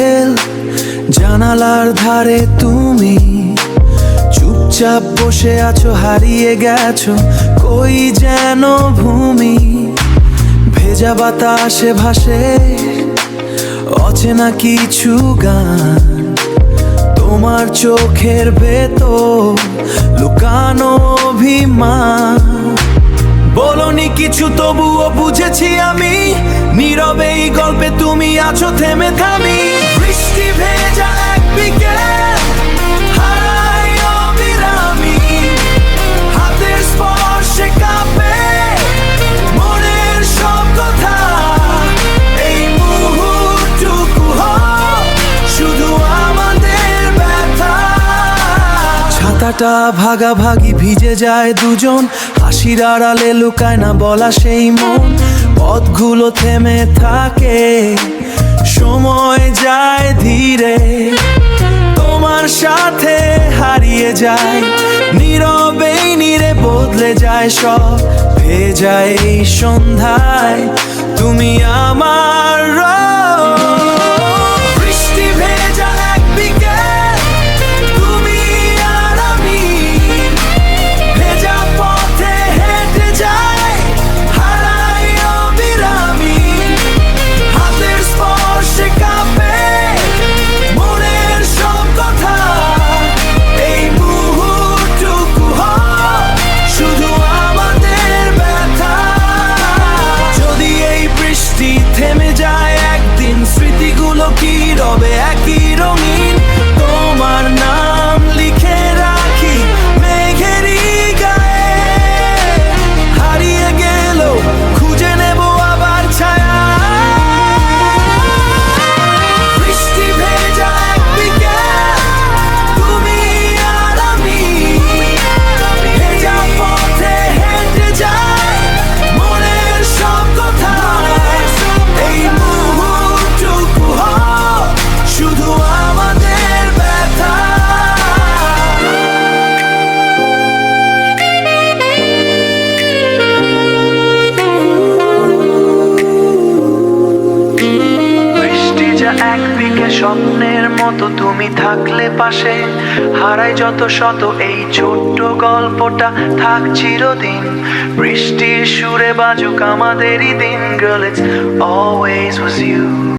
বিকেল, জানালার ধারে তুমি চুপচাপ বসে আছো, হারিয়ে গেছো কই যেন ভূমি। ভেজা বাতাসে ভাসে অচেনা কিছু গান, তোমার চোখের ভেতর লুকানো অভিমান। বলনি কিছু তবুও বুঝেছি আমি, নীরবে এই গল্পে তুমি আছো থেমে থামি। বৃষ্টি ভেজা এক বিকেল, হারাই অবিরামি, হাতের স্পর্শে কাঁপে মনের সব কথা। এই মুহূর্তটুকু হোক শুধু আমাদের ব্যথা। ছাতাটা ভাগাভাগি, ভিজে যায় দুজন, হাসির আড়ালে লুকায় না বলা সেই মন। পথগুলো থেমে থাকে, সময় যায় ধীরে, তোমার সাথে হারিয়ে যায় নীরবেই নীরে, বদলে যায় সব ভেজা এই সন্ধ্যায় তুমি আমার রোদ। বৃষ্টি ভেজা এক বিকেল, তুমি আর আমি, ভেজা পথে হেঁটে যাই, হারাই অবিরামি, হাতের স্পর্শে কাঁপে মনের সব কথা। এই মুহূর্তটুকু হোক শুধু আমাদের ব্যথা। যদি এই বৃষ্টি থেমে যায় একদিন, স্মৃতিগুলো কি রবে একই রঙিন। তোমার নাম লিখে রাখি মেঘেরই গায়ে, হারিয়ে গেল খুঁজে নেব আবার ছায়া। বৃষ্টি ভেজা এক বিকেল, তুমি আর আমি, ভেজা পথে হেঁটে যাই, মনের সব কথা। এই মুহূর্তটুকু হোক শুধু আমাদের ব্যথা। বৃষ্টি যা এক বিকেল, স্বপ্নের মতো তুমি থাকলে পাশে, হারাই যত শত এই ছোট্ট গল্পটা থাক চিরদিন। বৃষ্টির সুরে বাজুক আমাদেরই দিন, girl it's always was you.